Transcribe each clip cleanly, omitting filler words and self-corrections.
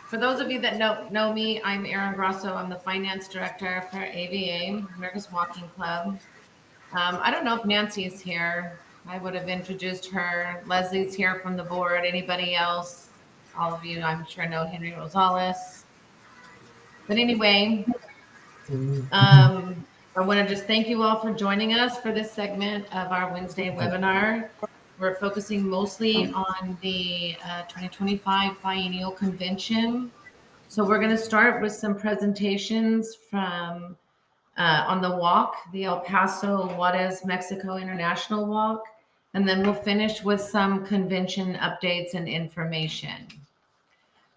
For those of you that know me, I'm Erin Grosso. I'm the finance director for AVA, America's Walking Club. I don't know if Nancy's here. I would have introduced her. Leslie's here from the board. Anybody else? All of you, I'm sure, know Henry Rosales. But anyway, I want to just thank you all for joining us for this segment of our Wednesday webinar. We're focusing mostly on the 2025 Biennial Convention. So we're going to start with some presentations from on the walk, the El Paso Juarez Mexico International Walk, and then we'll finish with some convention updates and information.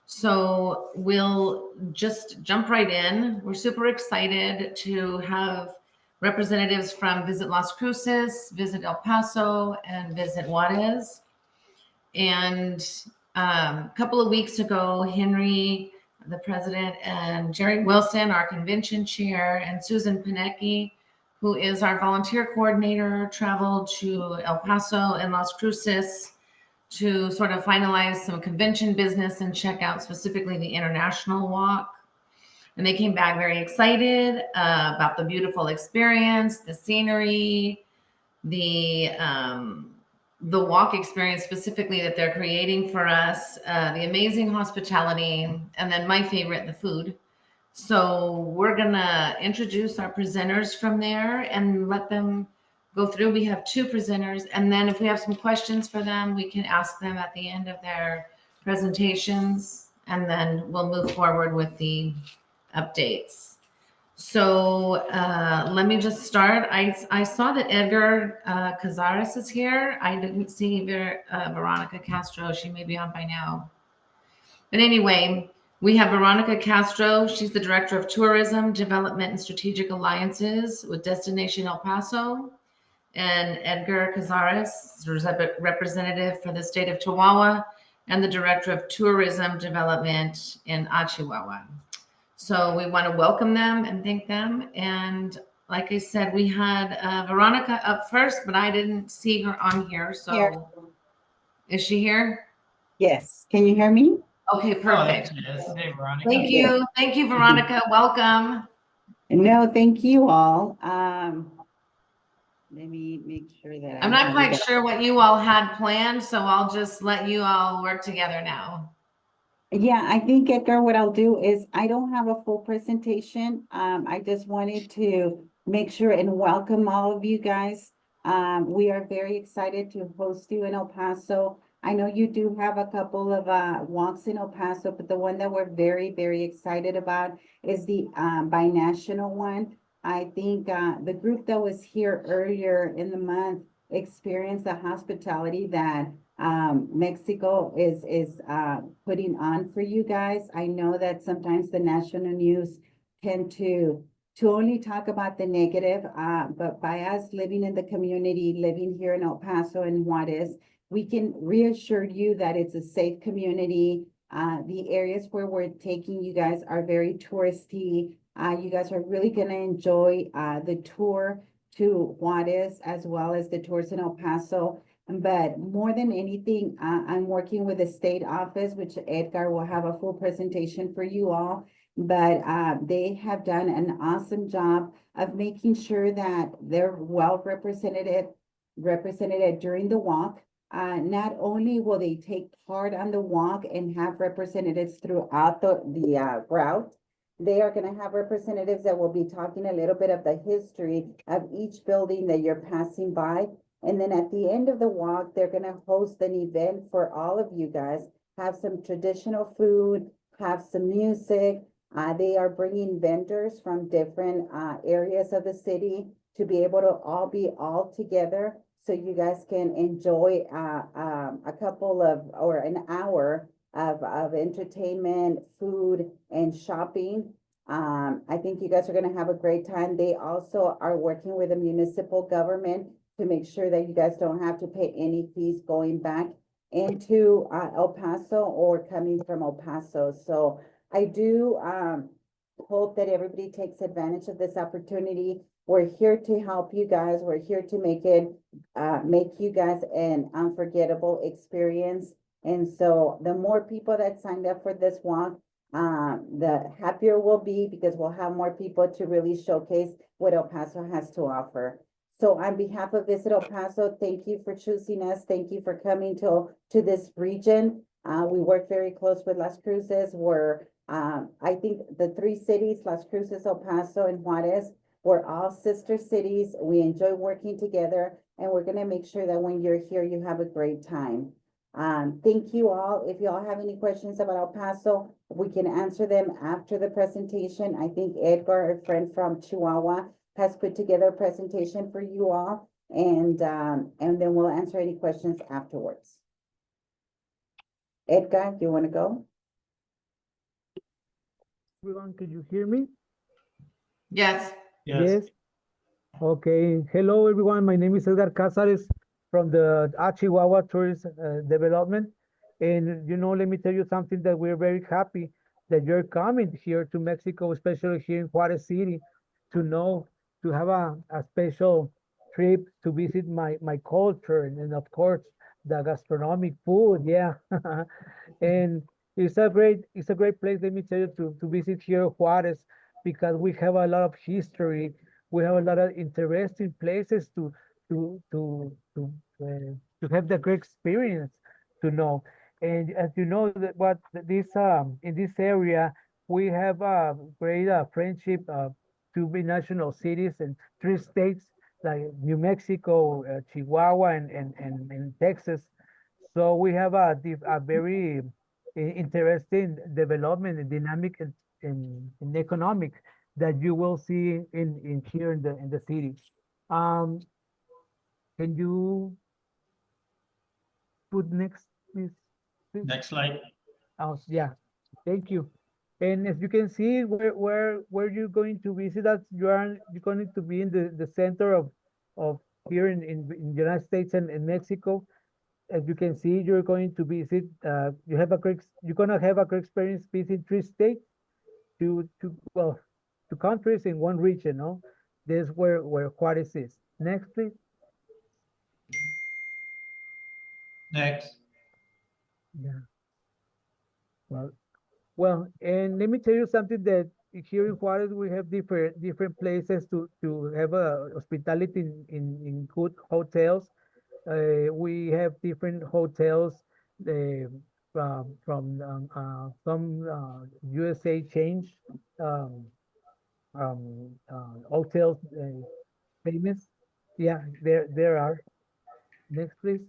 So we'll just jump right in. We're super excited to have representatives from Visit Las Cruces, Visit El Paso, and Visit Juarez. And a couple of weeks ago, Henry, the president, and Jerry Wilson, our convention chair, and Susan Pinecki, who is our volunteer coordinator, traveled to El Paso and Las Cruces to sort of finalize some convention business and check out specifically the international walk. And they came back very excited about the beautiful experience, the scenery, the walk experience specifically that they're creating for us, the amazing hospitality, and then my favorite, the food. So we're gonna introduce our presenters from there and let them go through. We have two presenters, and then if we have some questions for them, we can ask them at the end of their presentations, and then we'll move forward with the updates. So let me just start. I saw that Edgar Cazares is here. I didn't see Veronica Castro. She may be on by now. But anyway, we have Veronica Castro. She's the Director of Tourism, Development, and Strategic Alliances with Destination El Paso. And Edgar Cazares, representative for the state of Chihuahua and the Director of Tourism Development in Chihuahua. So we want to welcome them and thank them. And like I said, we had Veronica up first, but I didn't see her on here. So Here. Is she here? Yes. Can you hear me? Okay, perfect. Hey, Veronica. Thank you. Thank you, Veronica. Welcome. No, thank you all. Let me make sure that I'm not quite sure what you all had planned, so I'll just let you all work together now. Yeah, I think, Edgar, what I'll do is I don't have a full presentation. I just wanted to make sure and welcome all of you guys. We are very excited to host you in El Paso. I know you do have a couple of walks in El Paso, but the one that we're very, very excited about is the binational one. I think the group that was here earlier in the month experienced the hospitality that Mexico is putting on for you guys. I know that sometimes the national news tend to only talk about the negative, but by us living in the community, living here in El Paso and Juarez, we can reassure you that it's a safe community. The areas where we're taking you guys are very touristy. You guys are really gonna enjoy the tour to Juarez as well as the tours in El Paso. But more than anything, I'm working with the state office, which Edgar will have a full presentation for you all. But they have done an awesome job of making sure that they're well represented during the walk. Not only will they take part on the walk and have representatives throughout the route, they are going to have representatives that will be talking a little bit of the history of each building that you're passing by. And then at the end of the walk, they're going to host an event for all of you guys, have some traditional food, have some music. They are bringing vendors from different areas of the city to be able to all be all together so you guys can enjoy a couple of, or an hour of entertainment, food, and shopping. I think you guys are going to have a great time. They also are working with the municipal government to make sure that you guys don't have to pay any fees going back into El Paso or coming from El Paso. So I do hope that everybody takes advantage of this opportunity. We're here to help you guys. We're here to make you guys an unforgettable experience. And so the more people that signed up for this walk, the happier we'll be because we'll have more people to really showcase what El Paso has to offer. So on behalf of Visit El Paso, thank you for choosing us. Thank you for coming to this region. We work very close with Las Cruces, where I think the three cities, Las Cruces, El Paso, and Juarez, we're all sister cities. We enjoy working together, and we're gonna make sure that when you're here, you have a great time. Thank you all. If you all have any questions about El Paso, we can answer them after the presentation. I think Edgar, a friend from Chihuahua, has put together a presentation for you all, and then we'll answer any questions afterwards. Edgar, you want to go? Everyone, can you hear me? Yes. Yes. Okay. Hello, everyone. My name is Edgar Cázares from the Chihuahua Tourist Development. And, let me tell you something that we're very happy that you're coming here to Mexico, especially here in Juarez City, to know, to have a special trip to visit my culture and of course, the gastronomic food. Yeah. And it's a great place, let me tell you, to visit here Juarez, because we have a lot of history. We have a lot of interesting places to to to to have the great experience to know. And as you know that what this in this area we have a great friendship to binational cities and three states like New Mexico, Chihuahua, and Texas. So we have a very interesting development and dynamic and economic that you will see in here in the city. Um, can you put next, please? Please? Next slide. Oh, yeah. Thank you. And as you can see, where you're going to visit us, you're going to be in the center of here in the United States and Mexico. As you can see, you're going to visit. You're gonna have a great experience visiting three states, well, two countries in one region. No, this is where Juarez is. Next, please. Next. Yeah. Well, Well, and let me tell you something that here in Juarez we have different places to have a hospitality in good hotels. We have different hotels uh, from some USA chains um, hotels famous. Yeah, there are. Next, please.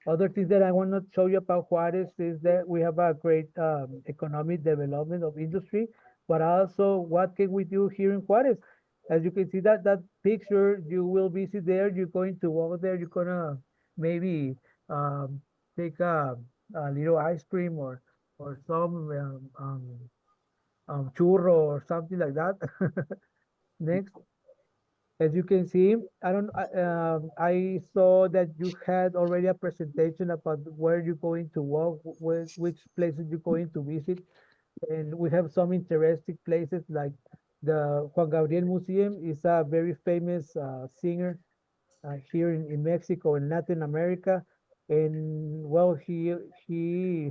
Other things that I want to show you about Juarez is that we have a great economic development of industry, but also what can we do here in Juarez? As you can see that picture, you will visit there, you're going to walk there, you're gonna maybe um, take a little ice cream or some churro or something like that. Next. As you can see, I saw that you had already a presentation about where you're going to walk, which places you're going to visit. And we have some interesting places like the Juan Gabriel Museum is a very famous singer here in Mexico and Latin America. And well, he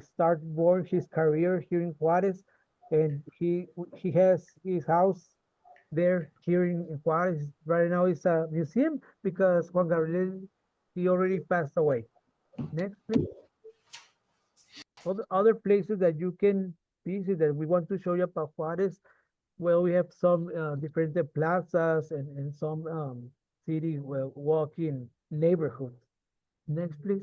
started born his career here in Juarez, and he has his house there here in Juarez. Right now it's a museum because Juan Gabriel, he already passed away. Next, please. Other places that you can visit that we want to show you about Juarez. Well, we have some different plazas and some city walking neighborhoods. Next, please.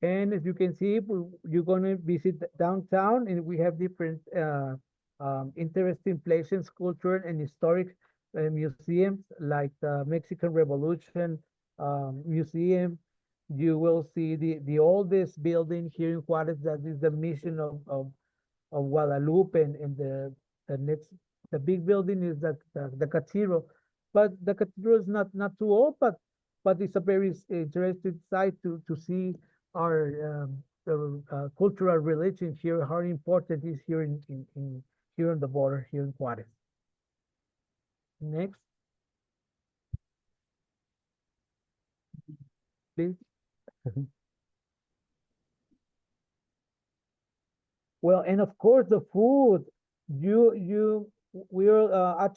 And as you can see, you're going to visit downtown, and we have different interesting places, cultural and historic museums like the Mexican Revolution Museum. You will see the oldest building here in Juarez that is the mission of Guadalupe, and the next the big building is the cathedral, but the cathedral is not too old, but it's a very interesting site to see our cultural religion here, how important it is here in here on the border here in Juarez. Next. please. Well, and of course the food. At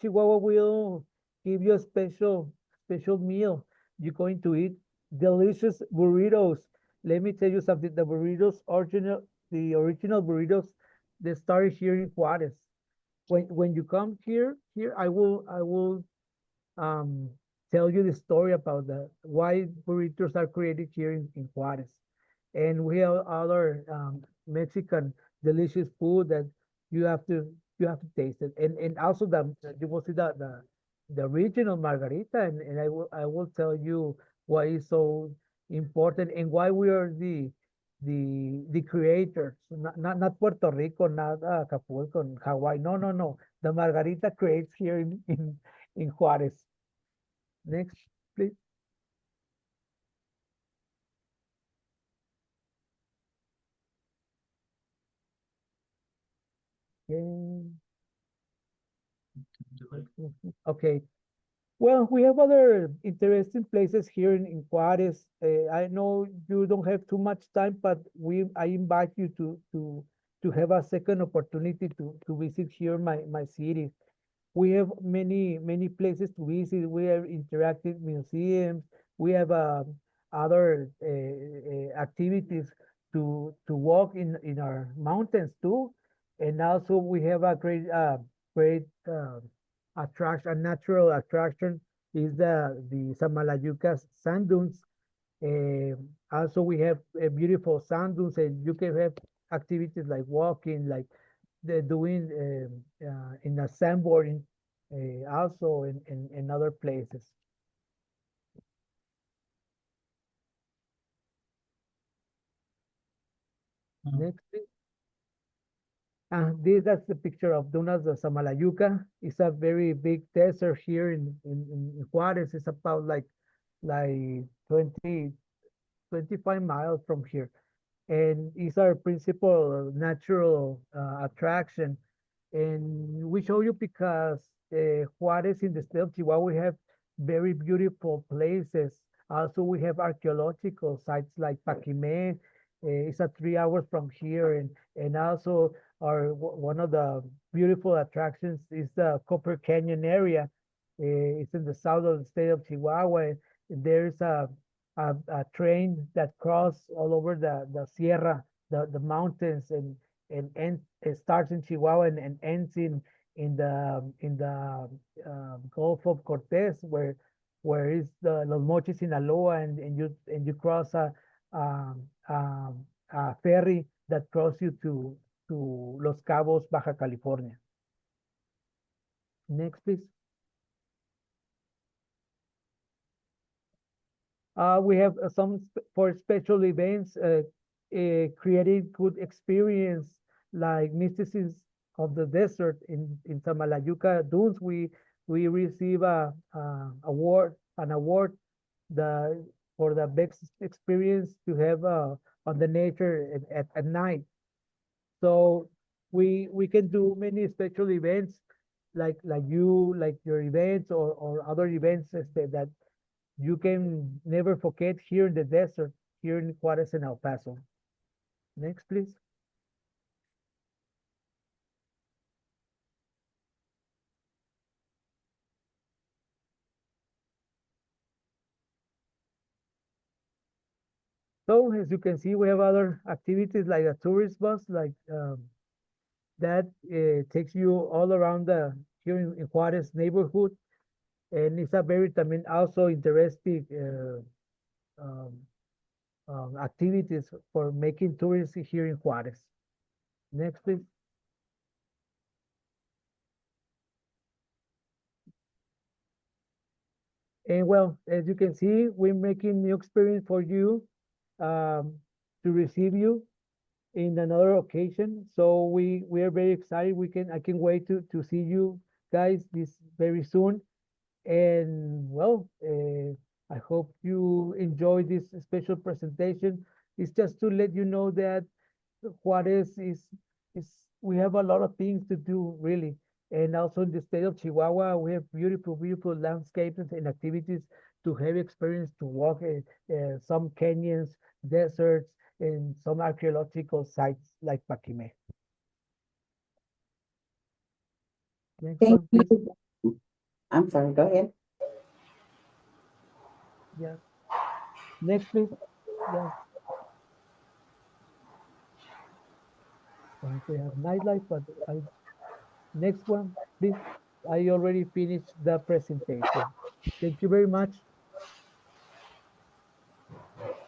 Chihuahua will give you a special meal. You're going to eat delicious burritos. Let me tell you something. The original burritos, they started here in Juarez. When you come here, I will um, tell you the story about the why burritos are created here in Juarez. And we have other Mexican delicious food that you have to you have to taste it. And also you will see the original margarita, and I will tell you why it's so important and why we are the creators, not Puerto Rico, not Acapulco, and Hawaii. No, no, no. The margarita creates here in Juarez. Next, please. Okay. Okay. Well, we have other interesting places here in Juarez. I know you don't have too much time, but I invite you to have a second opportunity to visit here my city. We have many places to visit. We have interactive museums. We have other activities to walk in our mountains too, and also we have a great attraction, a natural attraction is the Samalayuca sand dunes. Also, we have beautiful sand dunes, and you can have activities like walking, like they're doing in a sandboarding, also in other places. Next, please. That's the picture of Dunas de Samalayuca. It's a very big desert here in Juarez. It's about like 25 miles from here, and it's our principal natural attraction. And we show you because Juarez in the state of Chihuahua, we have very beautiful places. Also, we have archaeological sites like Paquimé. It's a 3 hours from here, and also one of the beautiful attractions is the Copper Canyon area. It's in the south of the state of Chihuahua. There's a train that cross all over the sierra, the mountains, and it starts in Chihuahua and ends in the Gulf of Cortez, where is the Los Mochis, Sinaloa, and you cross a ferry that crosses you to Los Cabos, Baja California. Next, please. We have for special events, creating good experience like mysticism of the desert in Samalayuca dunes. We receive an award the for the best experience to have on the nature at night. So we can do many special events like your events or other events that you can never forget here in the desert, here in Juarez and El Paso. Next, please. So as you can see, we have other activities like a tourist bus, like that takes you all around the here in Juarez neighborhood, and it's a very, I mean, also interesting um, activities for making tourists here in Juarez. Next, please. And well, as you can see, we're making new experience for you um, to receive you in another occasion. So we are very excited. I can wait to see you guys this very soon. And well, I hope you enjoy this special presentation. It's just to let you know that Juarez is we have a lot of things to do really. And also in the state of Chihuahua, we have beautiful landscapes and activities to have experience to walk some canyons, deserts, and some archaeological sites like Paquimé. Next Thank one, please. you. I'm sorry, go ahead. Yeah. Next, please. Yeah. We have nightlife, but next one, please. I already finished the presentation. Thank you very much.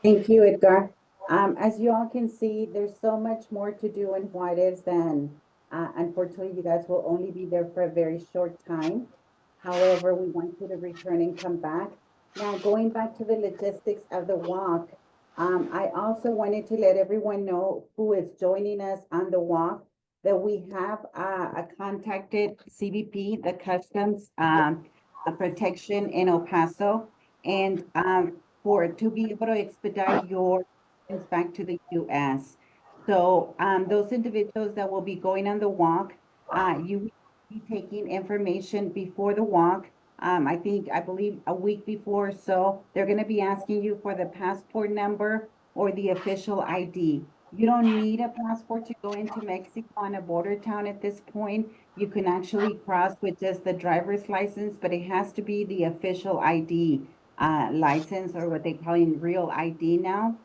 Thank you, Edgar. As you all can see, there's so much more to do in Juarez than, unfortunately, you guys will only be there for a very short time. However, we want you to return and come back. Now, going back to the logistics of the walk, I also wanted to let everyone know who is joining us on the walk that we have a contacted CBP, the Customs Protection in El Paso, and to be able to expedite your back to the US. So those individuals that will be going on the walk, you will be taking information before the walk. I believe a week before, so they're going to be asking you for the passport number or the official ID. You don't need a passport to go into Mexico on a border town at this point. You can actually cross with just the driver's license, but it has to be the official ID license, or what they call in real ID now.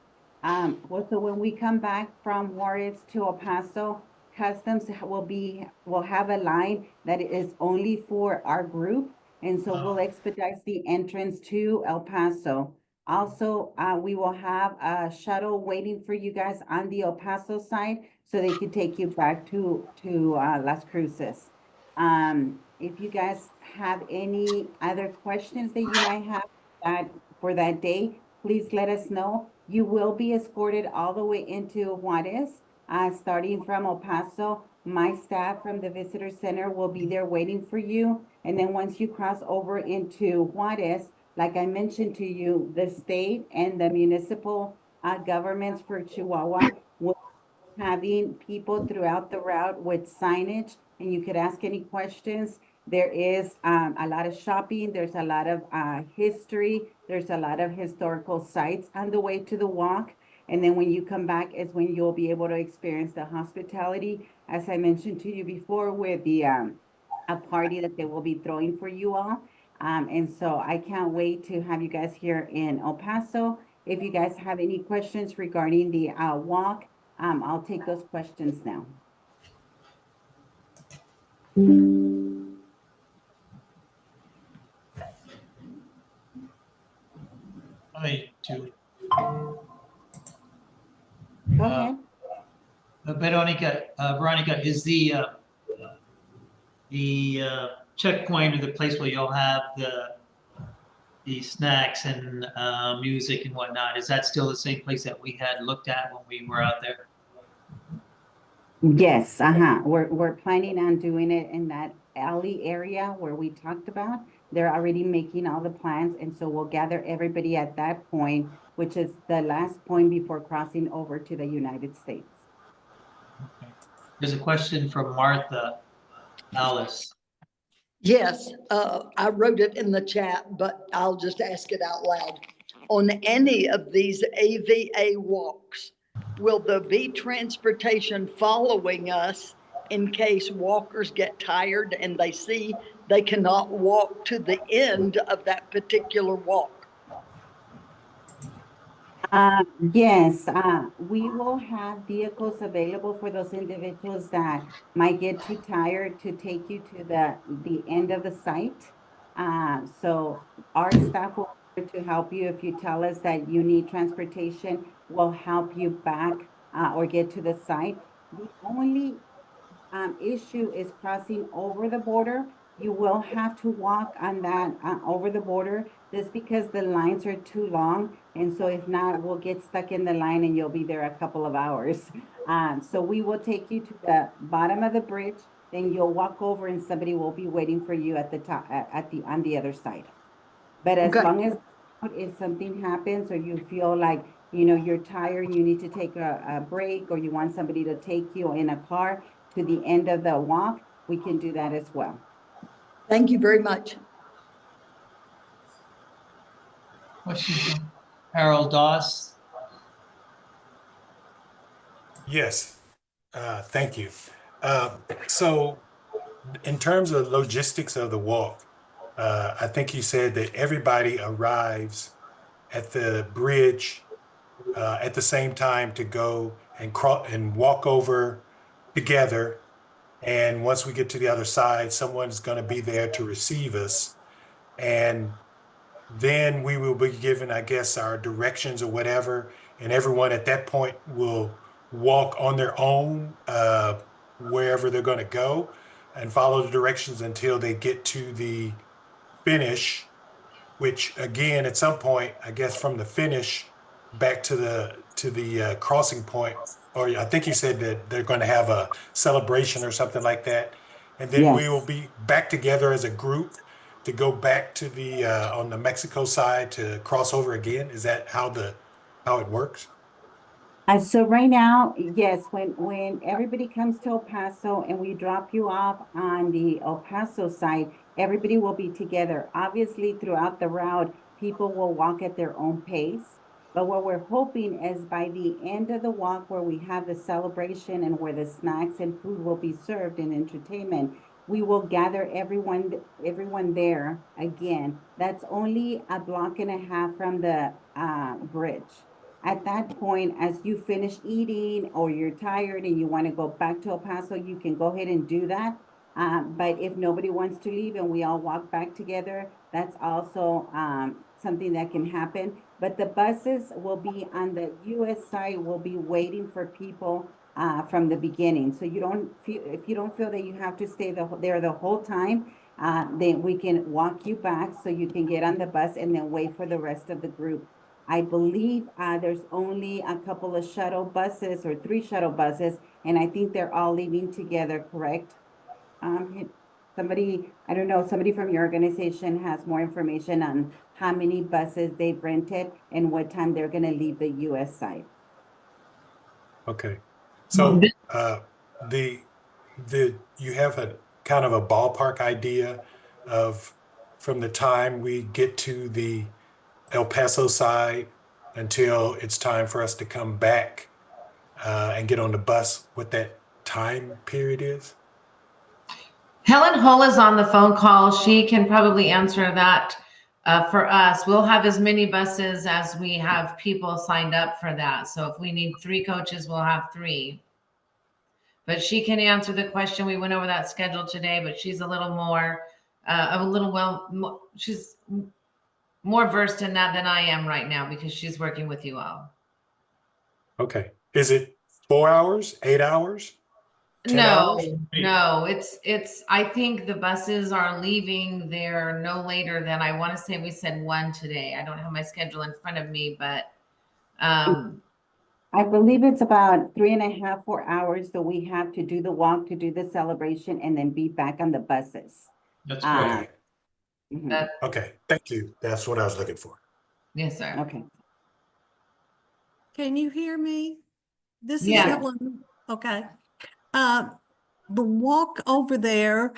Well, so when we come back from Juarez to El Paso, Customs will have a line that is only for our group, and so we'll expedite the entrance to El Paso. Also, we will have a shuttle waiting for you guys on the El Paso side, so they can take you back to Las Cruces. If you guys have any other questions that you might have that for that day, please let us know. You will be escorted all the way into Juarez, starting from El Paso. My staff from the visitor center will be there waiting for you. And then once you cross over into Juarez, like I mentioned to you, the state and the municipal governments for Chihuahua will having people throughout the route with signage, and you could ask any questions. There is a lot of shopping, there's a lot of history, there's a lot of historical sites on the way to the walk. And then when you come back is when you'll be able to experience the hospitality, as I mentioned to you before, with the a party that they will be throwing for you all. And so I can't wait to have you guys here in El Paso. If you guys have any questions regarding the walk, I'll take those questions now. I do. Go ahead. Veronica, is the checkpoint or the place where you'll have the snacks and music and whatnot, is that still the same place that we had looked at when we were out there? Yes, we're planning on doing it in that alley area where we talked about. They're already making all the plans, and so we'll gather everybody at that point, which is the last point before crossing over to the United States. Okay. There's a question from Martha Alice. Yes, I wrote it in the chat, but I'll just ask it out loud. On any of these AVA walks, will there be transportation following us in case walkers get tired and they see they cannot walk to the end of that particular walk? Yes, we will have vehicles available for those individuals that might get too tired to take you to the end of the site. So our staff will be here to help you. If you tell us that you need transportation, we'll help you back or get to the site. The only issue is crossing over the border. You will have to walk on that over the border just because the lines are too long. And so if not, we'll get stuck in the line and you'll be there a couple of hours. So we will take you to the bottom of the bridge, then you'll walk over and somebody will be waiting for you at the top, on the other side. But as long as if something happens or you feel like, you know, you're tired, you need to take a break, or you want somebody to take you in a car to the end of the walk, we can do that as well. Thank you very much. Question from Harold Doss. Yes, thank you. So in terms of logistics of the walk, I think you said that everybody arrives at the bridge at the same time to go and walk over together. And once we get to the other side, someone's going to be there to receive us. And then we will be given, I guess, our directions or whatever. And everyone at that point will walk on their own wherever they're going to go and follow the directions until they get to the finish, which again, at some point, I guess from the finish back to the crossing point, or I think you said that they're going to have a celebration or something like that, and then we will Yes. be back together as a group to go back to the on the Mexico side to cross over again. Is that how it works? So right now, yes, when everybody comes to El Paso and we drop you off on the El Paso side, everybody will be together. Obviously, throughout the route, people will walk at their own pace. But what we're hoping is by the end of the walk where we have the celebration and where the snacks and food will be served and entertainment, we will gather everyone there again. That's only a block and a half from the bridge. At that point, as you finish eating or you're tired and you want to go back to El Paso, you can go ahead and do that. But if nobody wants to leave and we all walk back together, that's also something that can happen. But the buses will be on the US side, will be waiting for people from the beginning. So you don't feel, if you don't feel that you have to stay there the whole time, then we can walk you back so you can get on the bus and then wait for the rest of the group. I believe there's only a couple of shuttle buses or 3 shuttle buses, and I think they're all leaving together, correct? Somebody, I don't know, somebody from your organization has more information on how many buses they've rented and what time they're gonna leave the US side. Okay. Well, So the you have a kind of a ballpark idea of from the time we get to the El Paso side until it's time for us to come back and get on the bus, what that time period is? Helen Hull is on the phone call. She can probably answer that for us. We'll have as many buses as we have people signed up for that. So if we need 3 coaches, we'll have 3. But she can answer the question. We went over that schedule today, but she's a little more, she's more versed in that than I am right now because she's working with you all. Okay. Is it 4 hours, 8 hours, 10 No, hours? no, I think the buses are leaving there no later than, I want to say we said 1 today. I don't have my schedule in front of me, but I believe it's about 3.5, 4 hours that we have to do the walk, to do the celebration, and then be back on the buses. that's Uh, correct. Okay. mhm. Okay. Thank you. That's what I was looking for. yes, sir. Okay. Can you hear me? This is Yeah. Helen. Okay. The walk over there,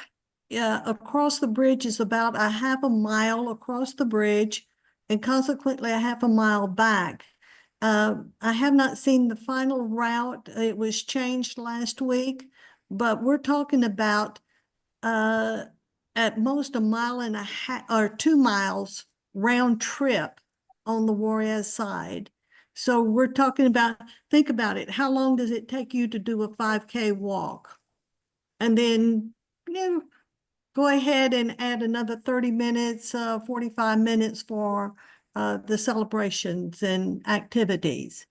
across the bridge is about a half a mile across the bridge and consequently a half a mile back. I have not seen the final route. It was changed last week, but we're talking about at most a mile and a half or 2 miles round trip on the Juarez side. So we're talking about, think about it. How long does it take you to do a 5K walk? And then, go ahead and add another 30 minutes, 45 minutes for the celebrations and activities.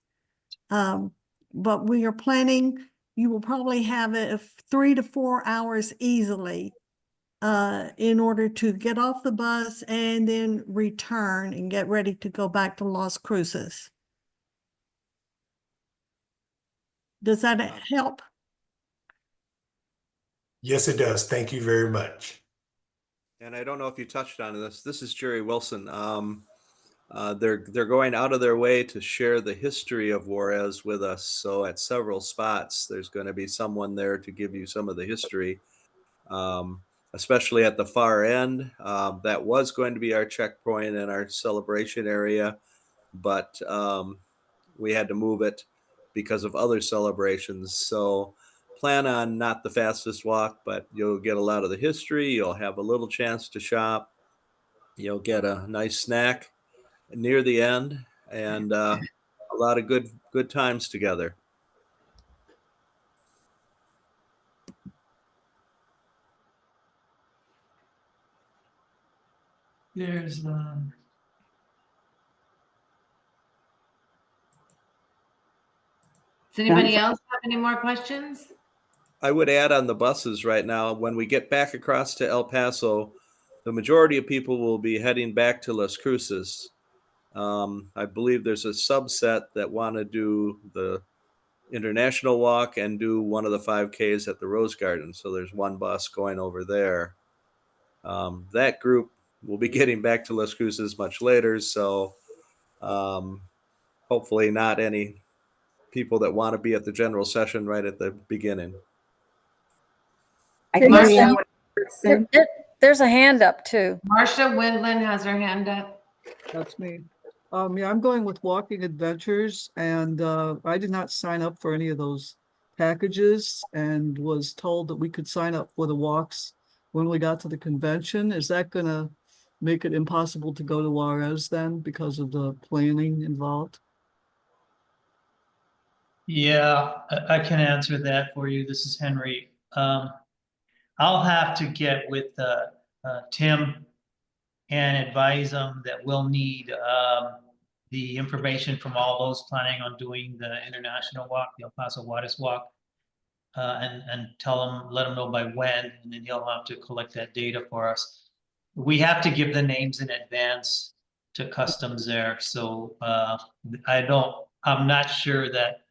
But we are planning, you will probably have 3 to 4 hours easily in order to get off the bus and then return and get ready to go back to Las Cruces. Does that help? Yes, it does. Thank you very much. And I don't know if you touched on this. This is Jerry Wilson. They're going out of their way to share the history of Juarez with us. So at several spots, there's going to be someone there to give you some of the history. especially at the far end. That was going to be our checkpoint and our celebration area, but we had to move it because of other celebrations. So plan on not the fastest walk, but you'll get a lot of the history. You'll have a little chance to shop. You'll get a nice snack near the end, and a lot of good times together. There's, Does anybody else have any more questions? I would add on the buses right now, when we get back across to El Paso, the majority of people will be heading back to Las Cruces. I believe there's a subset that want to do the international walk and do one of the 5Ks at the Rose Garden. So there's one bus going over there. That group will be getting back to Las Cruces much later. So hopefully not any people that want to be at the general session right at the beginning. I think Marcia, we have one person. There's a hand up too. Marcia Windland has her hand up. That's me. Yeah, I'm going with Walking Adventures, and I did not sign up for any of those packages and was told that we could sign up for the walks when we got to the convention. Is that gonna make it impossible to go to Juarez then because of the planning involved? yeah, I can answer that for you. This is Henry. I'll have to get with Tim and advise them that we'll need the information from all those planning on doing the international walk, the El Paso Juarez walk, and tell them, let them know by when, and then he'll have to collect that data for us. We have to give the names in advance to customs there, so I'm not sure that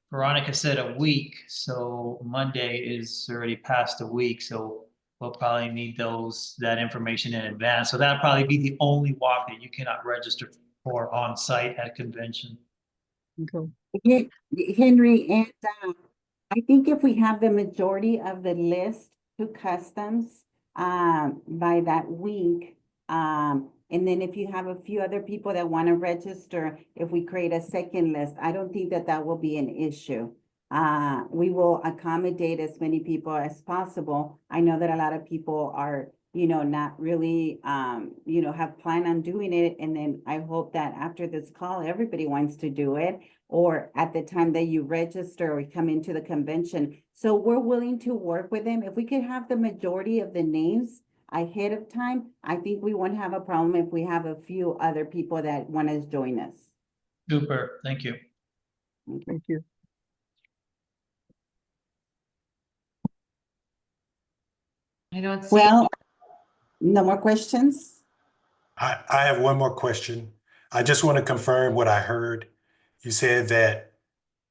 Veronica said a week, so Monday is already past a week, so we'll probably need that information in advance. So that'll probably be the only walk that you cannot register for on site at convention. Okay. Henry, and I think if we have the majority of the list to customs by that week, and then if you have a few other people that want to register, if we create a second list, I don't think that will be an issue. We will accommodate as many people as possible. I know that a lot of people are, not really, have planned on doing it. And then I hope that after this call, everybody wants to do it, or at the time that you register or come into the convention. So we're willing to work with them. If we could have the majority of the names ahead of time, I think we won't have a problem if we have a few other people that want to join us. Super, thank you. Thank you. I don't see. Well, no more questions? I have one more question. I just want to confirm what I heard. You said that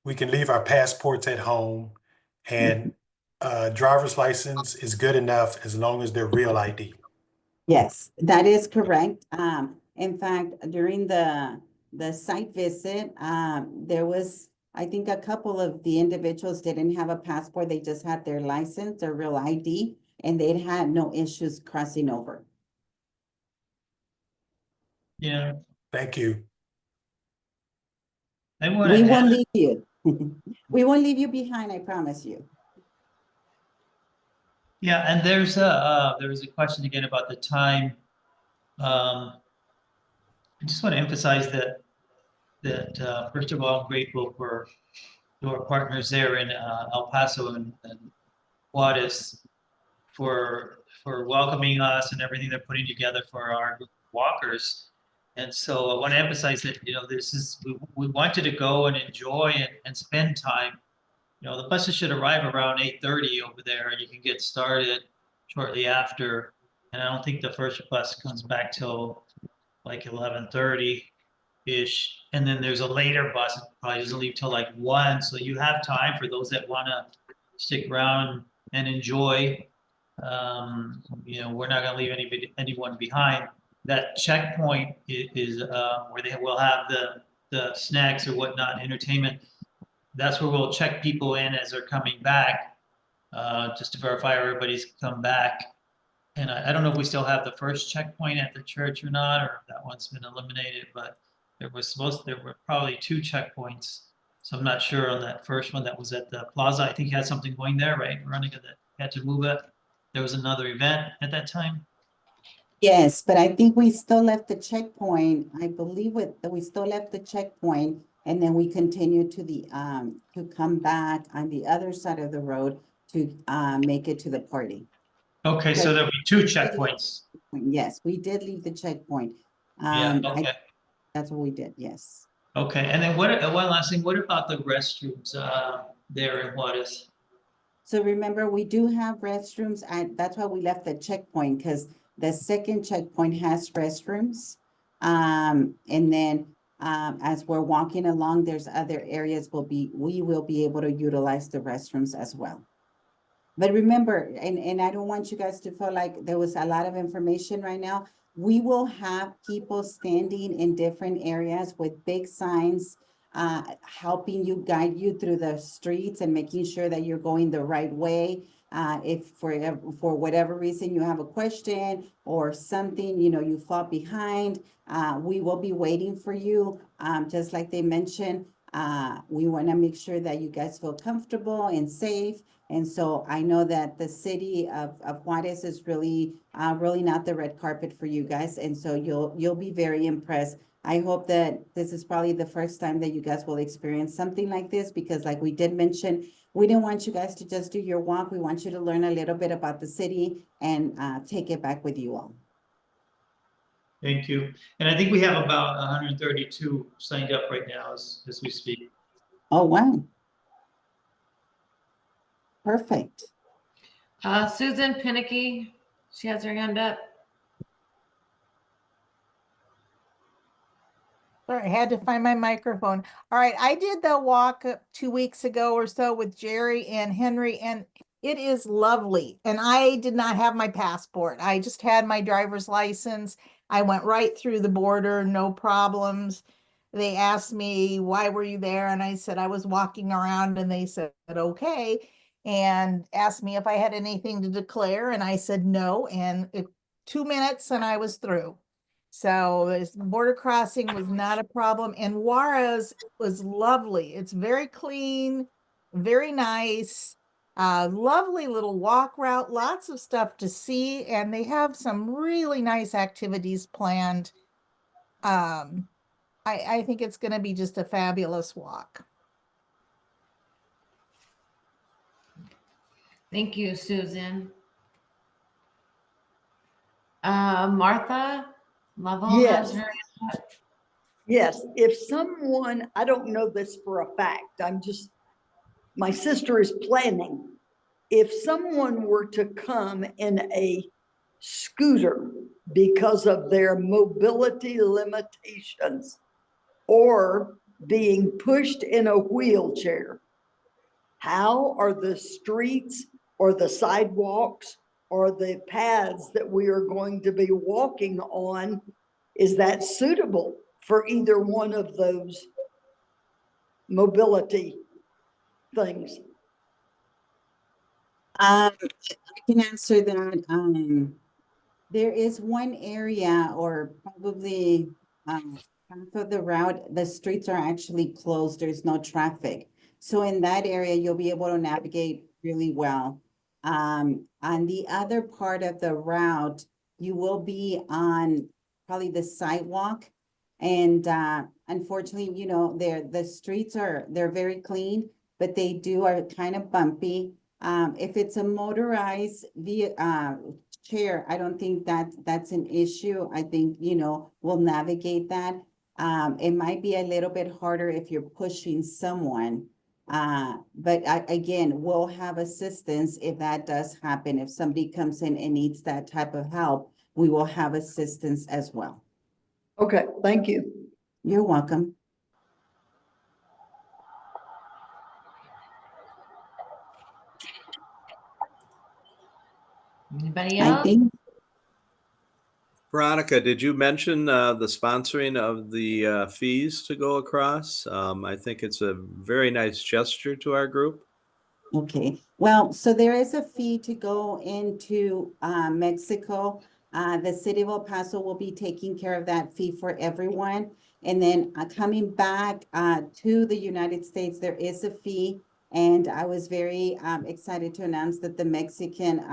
we can leave our passports at home and driver's license is good enough as long as they're real ID. Yes, that is correct. In fact, during the site visit, there was, I think, a couple of the individuals didn't have a passport. They just had their license, their real ID, and they'd had no issues crossing over. Yeah, Thank you. I We want to won't leave you. We won't leave you behind, I promise you. Yeah, and there was a question again about the time. I just want to emphasize that first of all, I'm grateful for our partners there in El Paso and Juarez for welcoming us and everything they're putting together for our walkers. And so I want to emphasize that, we want you to go and enjoy and spend time. The buses should arrive around 8:30 over there, and you can get started shortly after. And I don't think the first bus comes back till like 11:30-ish. And then there's a later bus, it probably doesn't leave till like 1. So you have time for those that want to stick around and enjoy. We're not going to leave anyone behind. That checkpoint is where they will have the snacks or whatnot, entertainment. That's where we'll check people in as they're coming back. just to verify everybody's come back. And I don't know if we still have the first checkpoint at the church or not, or if that one's been eliminated, but there were probably 2 checkpoints. So I'm not sure on that first one that was at the plaza. I think you had something going there, right? Veronica, that had to move it. There was another event at that time. Yes, but I think we still left the checkpoint. I believe we still left the checkpoint and then we continued to come back on the other side of the road to, make it to the party. Okay, so there'll be 2 checkpoints. Yes, we did leave the checkpoint. Yeah, I- okay. That's what we did, yes. Okay, and then one last thing, what about the restrooms there in Juarez? So remember, we do have restrooms, and that's why we left the checkpoint, because the second checkpoint has restrooms. And then, as we're walking along, there's other areas we will be able to utilize the restrooms as well. But remember, and I don't want you guys to feel like there was a lot of information right now. We will have people standing in different areas with big signs, helping you, guide you through the streets and making sure that you're going the right way. If for whatever reason you have a question or something, you fall behind, we will be waiting for you. Just like they mentioned, we want to make sure that you guys feel comfortable and safe. And so I know that the city of Juarez is really rolling out the red carpet for you guys. And so you'll be very impressed. I hope that this is probably the first time that you guys will experience something like this, because like we did mention, we didn't want you guys to just do your walk. We want you to learn a little bit about the city and take it back with you all. Thank you. And I think we have about 132 signed up right now as we speak. Oh, wow. Perfect. Susan Pinicky, she has her hand up. Sorry, I had to find my microphone. All right, I did the walk 2 weeks ago or so with Jerry and Henry, and it is lovely. And I did not have my passport. I just had my driver's license. I went right through the border, no problems. They asked me, why were you there? And I said, I was walking around, and they said, okay. And asked me if I had anything to declare. And I said, no. And 2 minutes and I was through. So this border crossing was not a problem. And Juarez was lovely. It's very clean, very nice, lovely little walk route, lots of stuff to see. And they have some really nice activities planned. I think it's going to be just a fabulous walk. Thank you, Susan. Martha Lovell has Yes. her. Yes, if someone, I don't know this for a fact, my sister is planning. If someone were to come in a scooter because of their mobility limitations or being pushed in a wheelchair, how are the streets or the sidewalks or the paths that we are going to be walking on, is that suitable for either one of those mobility things? I can answer that. There is one area, or probably half of the route, the streets are actually closed. There's no traffic. So in that area, you'll be able to navigate really well. On the other part of the route, you will be on probably the sidewalk. And unfortunately, the streets they're very clean, but they are kind of bumpy. If it's a motorized chair, I don't think that's an issue. I think, we'll navigate that. It might be a little bit harder if you're pushing someone. But again, we'll have assistance if that does happen. If somebody comes in and needs that type of help, we will have assistance as well. Okay, thank you. You're welcome. Anybody I else? think Veronica, did you mention the sponsoring of the fees to go across? I think it's a very nice gesture to our group. Okay, well, so there is a fee to go into Mexico. The city of El Paso will be taking care of that fee for everyone. And then coming back to the United States, there is a fee. And I was very excited to announce that the Mexican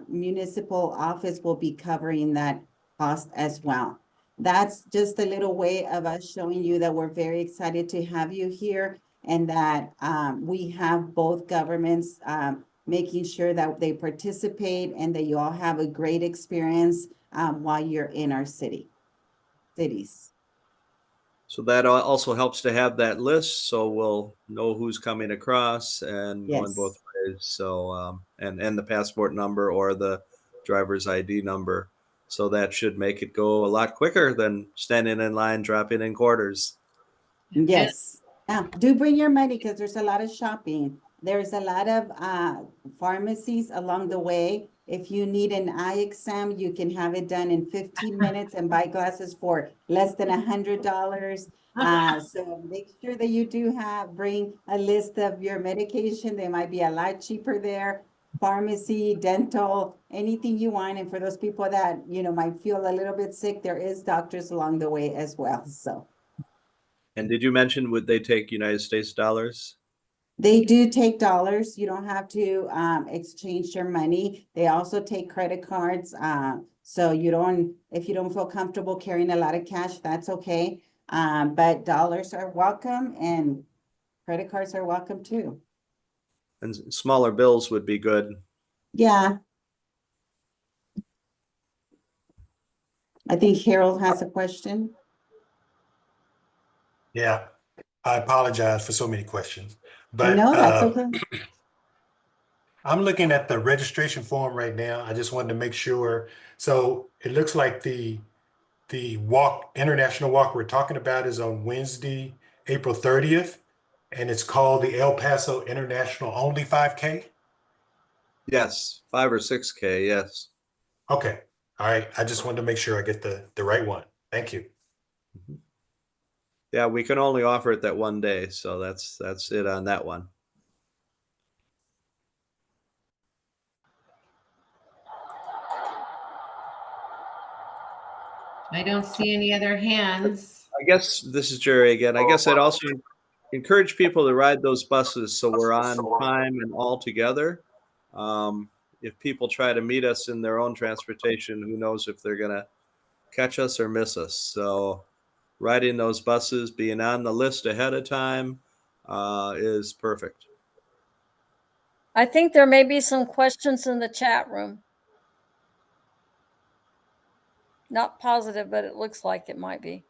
municipal office will be covering that cost as well. That's just a little way of us showing you that we're very excited to have you here, and that we have both governments making sure that they participate and that you all have a great experience while you're in our cities. So that also helps to have that list, so we'll know who's coming across and going both Yes. ways. So and the passport number or the driver's ID number. So that should make it go a lot quicker than standing in line, dropping in quarters. Yes. Yeah, do bring your money because there's a lot of shopping. There's a lot of pharmacies along the way. If you need an eye exam, you can have it done in 15 minutes and buy glasses for less than $100. So make sure that you do bring a list of your medication. They might be a lot cheaper there. Pharmacy, dental, anything you want. And for those people that, might feel a little bit sick, there is doctors along the way as well. So. And did you mention would they take United States dollars? They do take dollars. You don't have to exchange your money. They also take credit cards. So if you don't feel comfortable carrying a lot of cash, that's okay. But dollars are welcome and credit cards are welcome too. And smaller bills would be good. Yeah. I think Harold has a question. Yeah, I apologize for so many questions, but No, that's okay. I'm looking at the registration form right now. I just wanted to make sure. So it looks like the international walk we're talking about is on Wednesday, April 30th, and it's called the El Paso International Only 5K. Yes, 5 or 6K, yes. Okay. All right. I just wanted to make sure I get the right one. Thank you. Yeah, we can only offer it that one day, so that's it on that one. I don't see any other hands. I guess this is Jerry again. I guess I'd also encourage people to ride those buses so we're on time and all together. If people try to meet us in their own transportation, who knows if they're going to catch us or miss us. So riding those buses, being on the list ahead of time is perfect. I think there may be some questions in the chat room. Not positive, but it looks like it might be.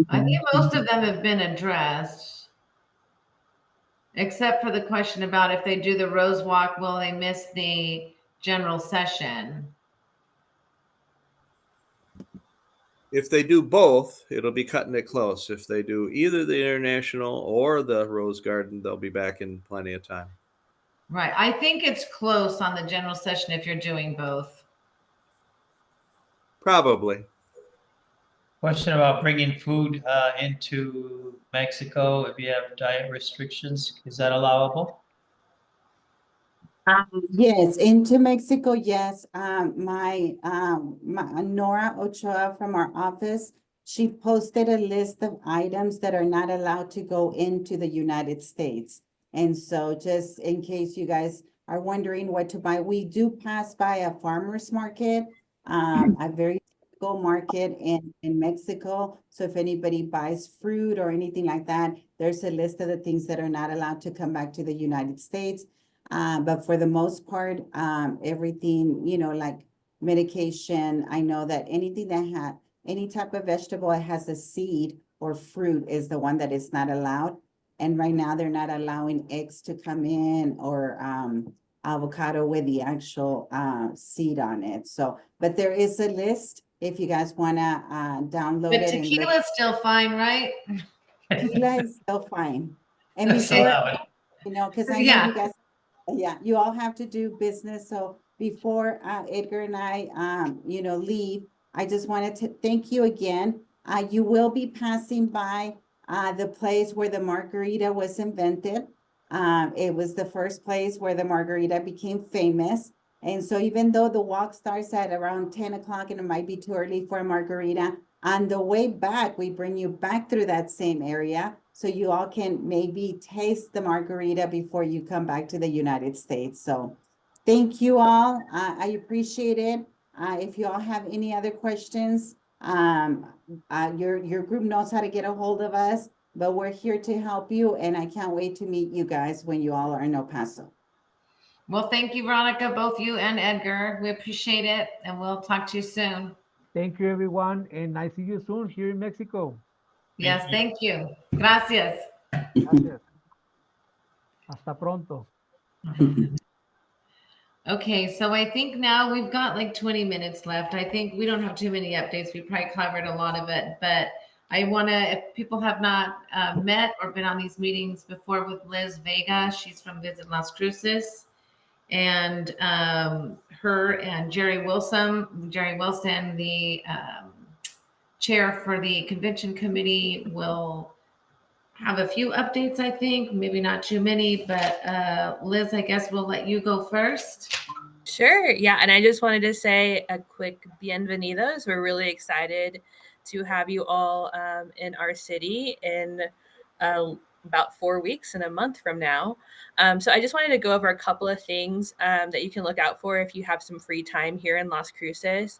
I think most of them have been addressed, except for the question about if they do the Rose Walk, will they miss the general session? If they do both, it'll be cutting it close. If they do either the International or the Rose Garden, they'll be back in plenty of time. Right. I think it's close on the general session if you're doing both. Probably. Question about bringing food into Mexico if you have diet restrictions. Is that allowable? Yes, into Mexico, yes. My Nora Ochoa from our office, she posted a list of items that are not allowed to go into the United States. And so just in case you guys are wondering what to buy, we do pass by a farmer's market, a very typical market in Mexico. So if anybody buys fruit or anything like that, there's a list of the things that are not allowed to come back to the United States. But for the most part, everything, like medication, I know that anything that had any type of vegetable that has a seed or fruit is the one that is not allowed. And right now they're not allowing eggs to come in or avocado with the actual seed on it. So, but there is a list if you guys want to download But it. And look, tequila's still fine, right? tequila is still fine. And That's before, allowed. because I know you guys. Yeah, you all have to do business. So before Edgar and I, leave, I just wanted to thank you again. You will be passing by the place where the margarita was invented. It was the first place where the margarita became famous. And so even though the walk starts at around 10 o'clock and it might be too early for a margarita, on the way back, we bring you back through that same area so you all can maybe taste the margarita before you come back to the United States. So thank you all. I appreciate it. If you all have any other questions, your group knows how to get a hold of us, but we're here to help you, and I can't wait to meet you guys when you all are in El Paso. Well, thank you, Veronica, both you and Edgar. We appreciate it, and we'll talk to you soon. Thank you, everyone, and I see you soon here in Mexico. Yes, thank you. Gracias. Gracias. Hasta pronto. Okay, so I think now we've got like 20 minutes left. I think we don't have too many updates. We probably covered a lot of it, but I want to, if people have not met or been on these meetings before with Liz Vega, she's from Visit Las Cruces, and her and Jerry Wilson, the chair for the convention committee, will have a few updates, I think, maybe not too many, but Liz, I guess we'll let you go first. Sure. Yeah. And I just wanted to say a quick bienvenidos. We're really excited to have you all in our city in about 4 weeks and a month from now. So I just wanted to go over a couple of things that you can look out for if you have some free time here in Las Cruces.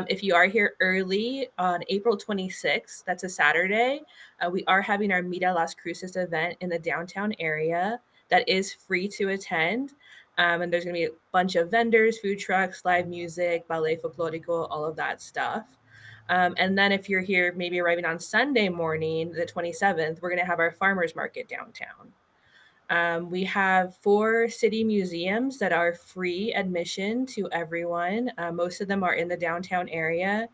If you are here early on April 26th, that's a Saturday, we are having our Mira Las Cruces event in the downtown area that is free to attend. And there's going to be a bunch of vendors, food trucks, live music, ballet folklorico, all of that stuff. And then if you're here, maybe arriving on Sunday morning, the 27th, we're going to have our farmers market downtown. We have 4 city museums that are free admission to everyone. Most of them are in the downtown area.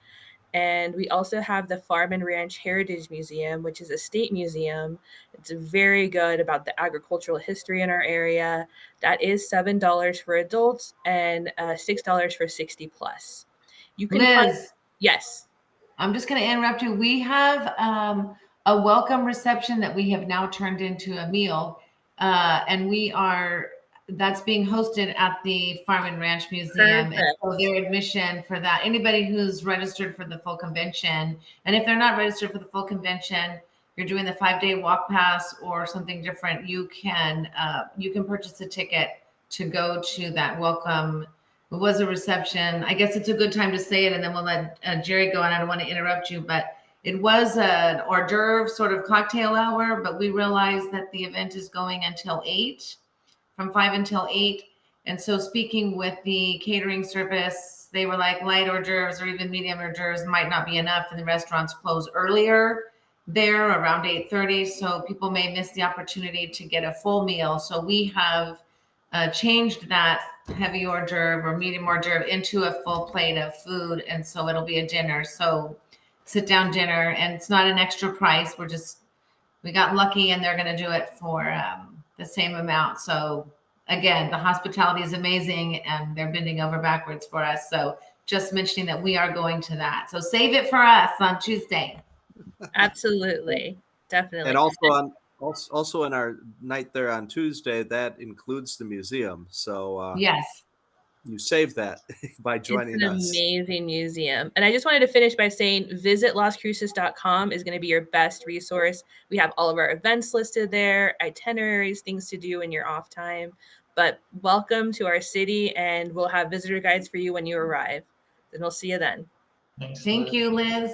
And we also have the Farm and Ranch Heritage Museum, which is a state museum. It's very good about the agricultural history in our area. That is $7 for adults and $6 for 60 plus. You can Liz, yes. I'm just going to interrupt you. We have a welcome reception that we have now turned into a meal, and that's being hosted at the Farm and Ranch Museum. Perfect. And so their admission for that, anybody who's registered for the full convention, and if they're not registered for the full convention, you're doing the 5-day walk pass or something different, you can purchase a ticket to go to that welcome. It was a reception. I guess it's a good time to say it, and then we'll let Jerry go on. I don't want to interrupt you, but it was an hors d'oeuvre sort of cocktail hour, but we realized that the event is going until 8, from 5 until 8. And so speaking with the catering service, they were like light hors d'oeuvres or even medium hors d'oeuvres might not be enough, and the restaurants close earlier there around 8:30. So people may miss the opportunity to get a full meal. So we have changed that heavy hors d'oeuvre or medium hors d'oeuvre into a full plate of food. And so it'll be a dinner. So sit down dinner, and it's not an extra price. We got lucky and they're going to do it for the same amount. So again, the hospitality is amazing and they're bending over backwards for us. So just mentioning that we are going to that. So save it for us on Tuesday. Absolutely. Definitely. And also in our night there on Tuesday, that includes the museum. So yes, you save that by joining us. It's an amazing museum. And I just wanted to finish by saying visit lascruces.com is going to be your best resource. We have all of our events listed there, itineraries, things to do in your off time. But welcome to our city, and we'll have visitor guides for you when you arrive. And we'll see you then. Thank you, Liz.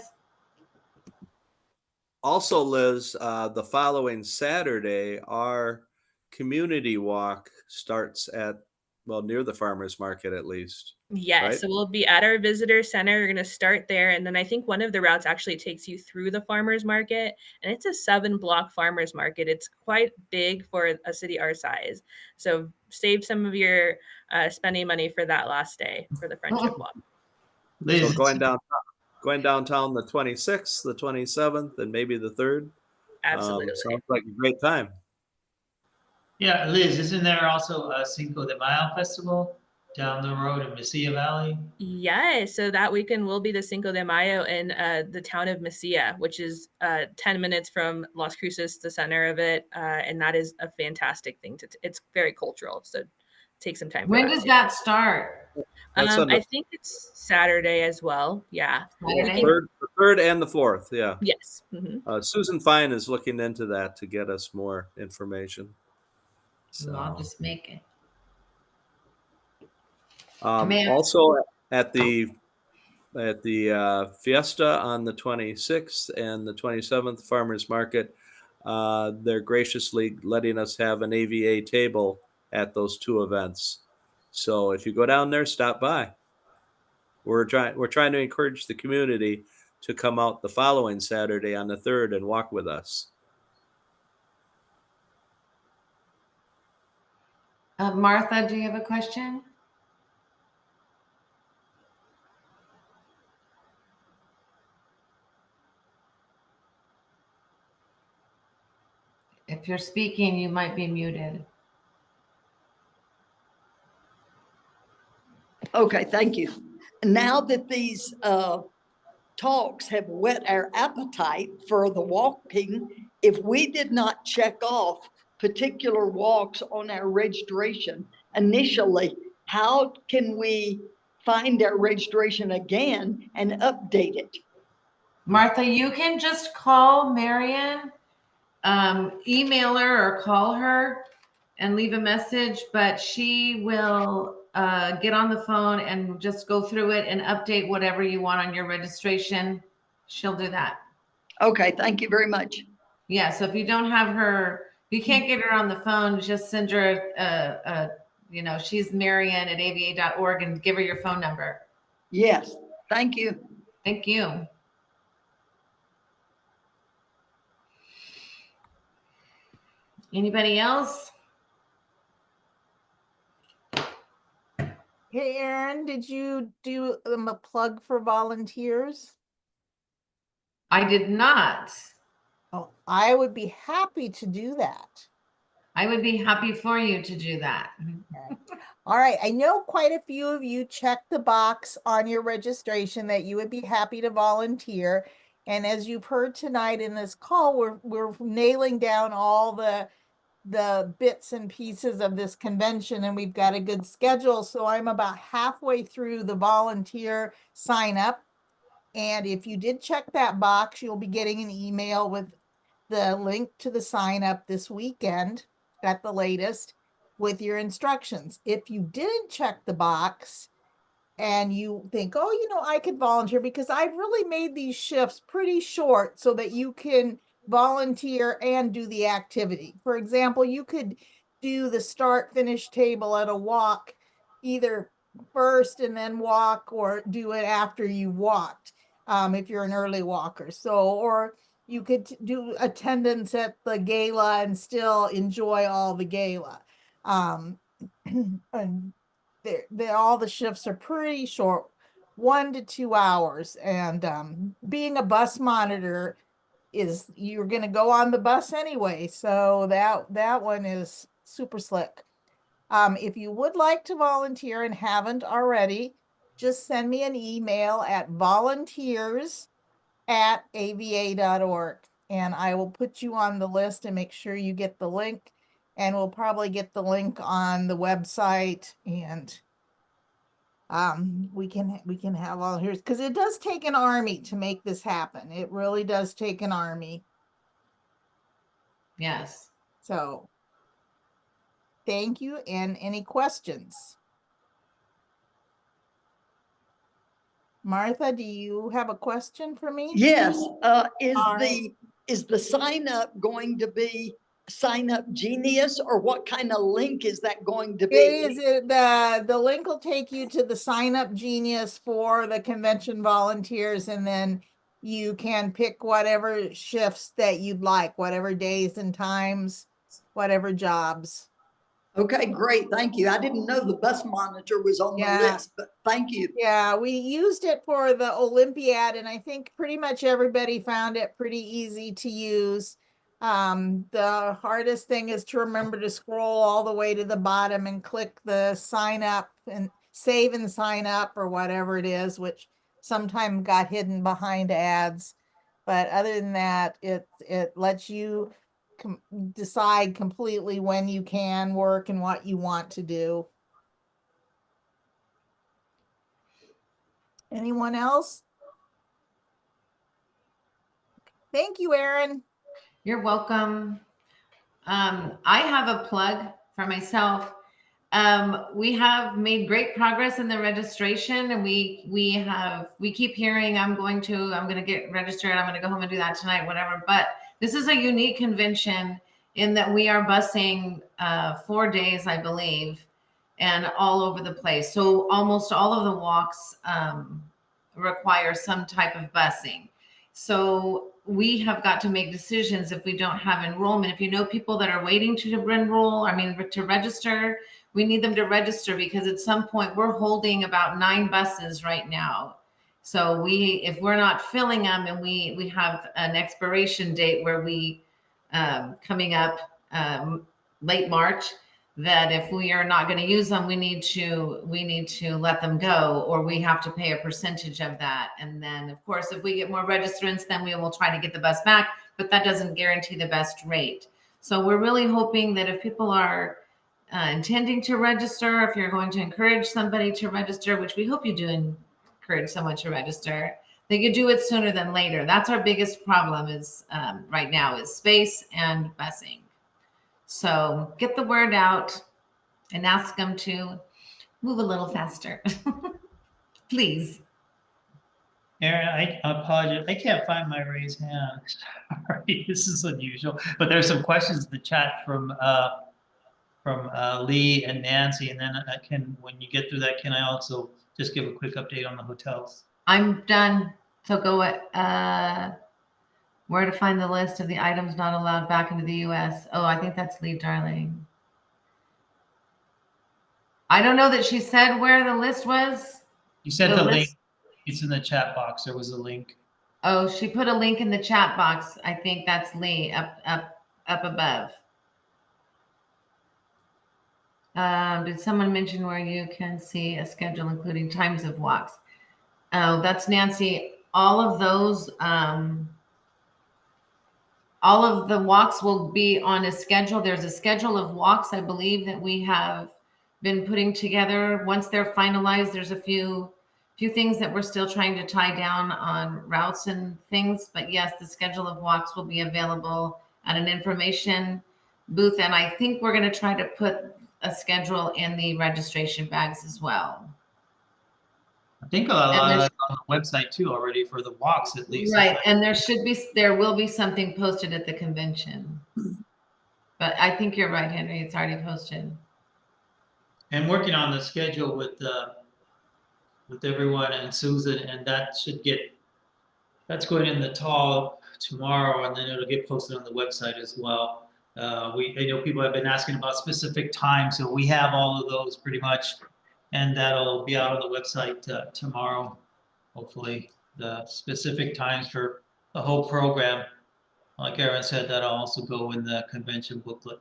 Also, Liz, the following Saturday, our community walk starts near the farmers market at least. Yes, right? So we'll be at our visitor center. We're going to start there. And then I think one of the routes actually takes you through the farmers market. And it's a 7-block farmers market. It's quite big for a city our size. So save some of your spending money for that last day for the Friendship Walk. Liz, so going downtown the 26th, the 27th, and maybe the 3rd. Absolutely. Sounds like a great time. Yeah, Liz, isn't there also a Cinco de Mayo festival? down the road in Mesilla Valley? Yeah, so that weekend will be the Cinco de Mayo in the town of Mesilla, which is 10 minutes from Las Cruces, the center of it. And that is a fantastic thing it's very cultural. So take some time for When that does too. that start? That's on I the think it's Saturday as well. Yeah. Saturday? third and the 4th, yeah. Yes. Mhm. Susan Fine is looking into that to get us more information. Ooh, I'll So, just make it. May I- also at the Fiesta on the 26th and the 27th Farmers Market, they're graciously letting us have an AVA table at those two events. So if you go down there, stop by. We're trying to encourage the community to come out the following Saturday on the 3rd and walk with us. Martha, do you have a question? If you're speaking, you might be muted. Okay, thank you. Now that these talks have whet our appetite for the walking, if we did not check off particular walks on our registration initially, how can we find our registration again and update it? Martha, you can just call Marion, email her or call her and leave a message, but she will get on the phone and just go through it and update whatever you want on your registration. She'll do that. Okay, thank you very much. Yeah, so if you don't have her, if you can't get her on the phone, just send her she's Marion at ava.org and give her your phone number. Yes, thank you. Thank you. Anybody else? Hey, Erin, did you do a plug for volunteers? I did not. Oh, I would be happy to do that. I would be happy for you to do that. All right. I know quite a few of you checked the box on your registration that you would be happy to volunteer. And as you've heard tonight in this call, we're nailing down all the bits and pieces of this convention, and we've got a good schedule. So I'm about halfway through the volunteer sign up. And if you did check that box, you'll be getting an email with the link to the sign up this weekend at the latest with your instructions. If you didn't check the box and you think, oh, I could volunteer, because I've really made these shifts pretty short so that you can volunteer and do the activity. For example, you could do the start finish table at a walk either first and then walk, or do it after you walked, if you're an early walker. So, or you could do attendance at the gala and still enjoy all the gala. And all the shifts are pretty short, 1 to 2 hours. And being a bus monitor is, you're going to go on the bus anyway. So that one is super slick. If you would like to volunteer and haven't already, just send me an email at volunteers@ava.org, and I will put you on the list and make sure you get the link. And we'll probably get the link on the website, and we can have volunteers, because it does take an army to make this happen. It really does take an army. Yes. So thank you. And any questions? Martha, do you have a question for me? Yes, All right. is the sign up going to be Sign Up Genius, or what kind of link is that going to be? The link will take you to the Sign Up Genius for the convention volunteers, and then you can pick whatever shifts that you'd like, whatever days and times, whatever jobs. Okay, great. Thank you. I didn't know the bus monitor was on the list, but thank you. Yeah, we used it for the Olympiad, and I think pretty much everybody found it pretty easy to use. The hardest thing is to remember to scroll all the way to the bottom and click the sign up, and save and sign up or whatever it is, which sometimes got hidden behind ads. But other than that, it lets you decide completely when you can work and what you want to do. Anyone else? Thank you, Erin. You're welcome. I have a plug for myself. We have made great progress in the registration, and we keep hearing I'm going to get registered. I'm going to go home and do that tonight, whatever. But this is a unique convention in that we are busing 4 days, I believe, and all over the place. So almost all of the walks require some type of busing. So we have got to make decisions if we don't have enrollment. If you know people that are waiting to enroll, to register, we need them to register, because at some point we're holding about 9 buses right now. So if we're not filling them, and we have an expiration date where we coming up late March, that if we are not going to use them, we need to let them go, or we have to pay a percentage of that. And then of course, if we get more registrants, then we will try to get the bus back, but that doesn't guarantee the best rate. So we're really hoping that if people are intending to register, if you're going to encourage somebody to register, which we hope you do encourage someone to register, that you do it sooner than later. That's our biggest problem is right now is space and busing. So get the word out and ask them to move a little faster. Please. Erin, I apologize. I can't find my raised hand. Sorry, this is unusual. But there's some questions in the chat from Lee and Nancy. And then when you get through that, can I also just give a quick update on the hotels? I'm done. So go where to find the list of the items not allowed back into the U.S. Oh, I think that's Lee Darling. I don't know that she said where the list was. You said the link. It's in the chat box. There was a link. Oh, she put a link in the chat box. I think that's Lee up above. Did someone mention where you can see a schedule including times of walks? Oh, that's Nancy. All of those, all of the walks will be on a schedule. There's a schedule of walks, I believe, that we have been putting together. Once they're finalized, there's a few things that we're still trying to tie down on routes and things. But yes, the schedule of walks will be available at an information booth. And I think we're going to try to put a schedule in the registration bags as well. I think a lot of that's on the website too already for the walks, at least. Right. And there will be something posted at the convention. But I think you're right, Henry. It's already posted. And working on the schedule with everyone and Susan, and that's going in the tall tomorrow, and then it'll get posted on the website as well. I know people have been asking about specific times, so we have all of those pretty much, and that'll be out on the website tomorrow. Hopefully, the specific times for the whole program. Like Erin said, that'll also go in the convention booklet.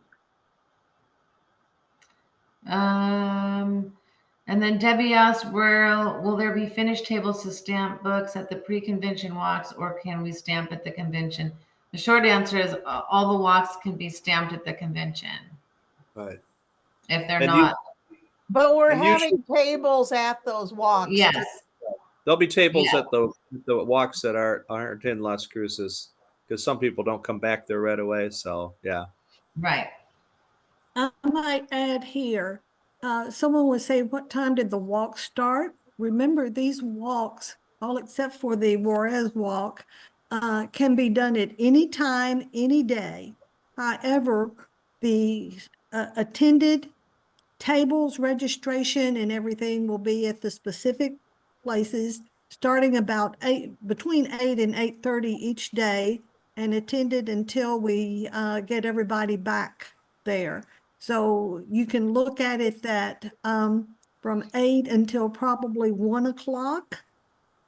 And then Debbie asked, will there be finished tables to stamp books at the pre-convention walks, or can we stamp at the convention? The short answer is all the walks can be stamped at the convention. Right. If they're not. But we're having tables at those walks. Yes. Too. There'll be tables at the walks that aren't in Las Cruces, because some people don't come back there right away. So yeah. Right. I might add here, someone would say, what time did the walk start? Remember, these walks, all except for the Juarez walk, can be done at any time, any day. However, the attended tables, registration, and everything will be at the specific places, starting between 8 and 8:30 each day, and attended until we get everybody back there. So you can look at it that from 8 until probably 1 o'clock.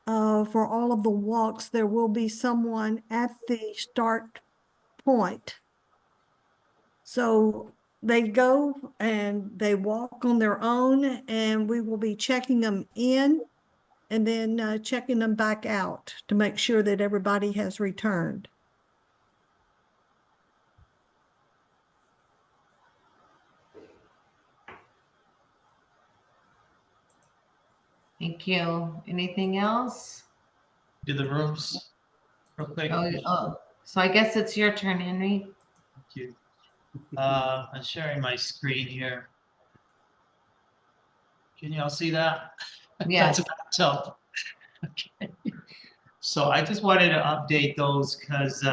For all of the walks, there will be someone at the start point. So they go and they walk on their own, and we will be checking them in and then checking them back out to make sure that everybody has returned. Thank you. Anything else? Do the rooms real quick. Oh, so I guess it's your turn, Henry. Thank you. I'm sharing my screen here. Can y'all see that? Yes. That's tough. Okay. So I just wanted to update those because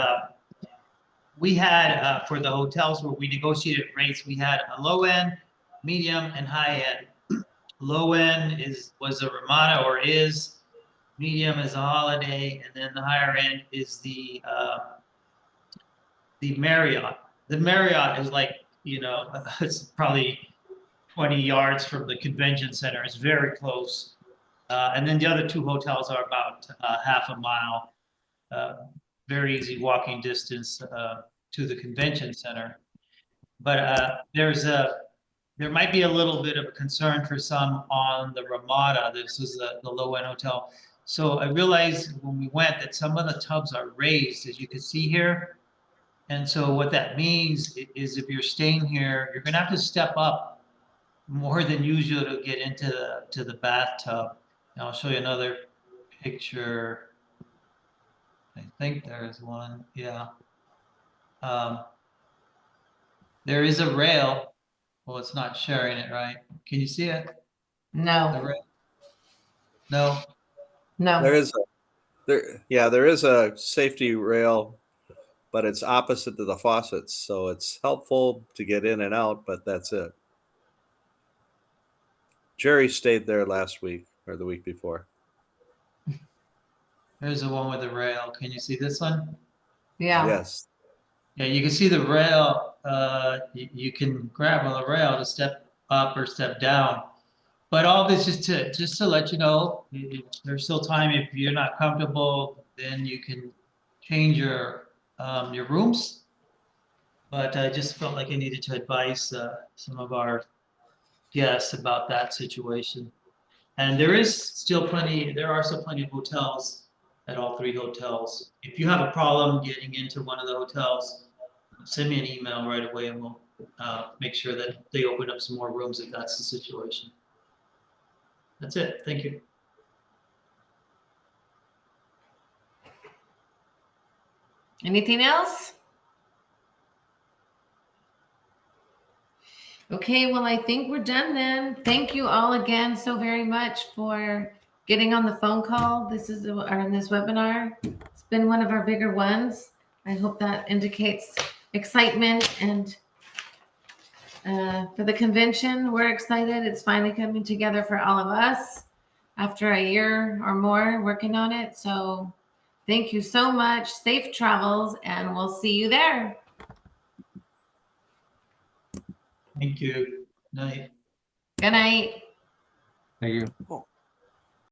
we had for the hotels where we negotiated rates, we had a low end, medium, and high end. Low end was a Ramada or is, medium is a Holiday, and then the higher end is the Marriott. The Marriott is like, it's probably 20 yards from the convention center. It's very close. And then the other two hotels are about half a mile, very easy walking distance to the convention center. But there might be a little bit of a concern for some on the Ramada. This is the low-end hotel. So I realized when we went that some of the tubs are raised, as you can see here. And so what that means is if you're staying here, you're gonna have to step up more than usual to get into the bathtub. And I'll show you another picture. I think there's one, yeah. There is a rail. Well, it's not sharing it, right? Can you see it? The No, rail? No? no. There is a safety rail, but it's opposite to the faucets, so it's helpful to get in and out, but that's it. Jerry stayed there last week or the week before. There's the one with the rail. Can you see this one? Yeah. Yes. Yeah, you can see the rail. You can grab on the rail to step up or step down. But all this is just to let you know, there's still time. If you're not comfortable, then you can change your rooms. But I just felt like I needed to advise some of our guests about that situation. And there are still plenty of hotels at all three hotels. If you have a problem getting into one of the hotels, send me an email right away and we'll make sure that they open up some more rooms if that's the situation. That's it. Thank you. Anything else? Okay, well, I think we're done then. Thank you all again so very much for getting on the phone call. This is or in this webinar. It's been one of our bigger ones. I hope that indicates excitement and for the convention. We're excited. It's finally coming together for all of us after a year or more working on it. So thank you so much. Safe travels, and we'll see you there. Thank you. Night. Good night. Thank you.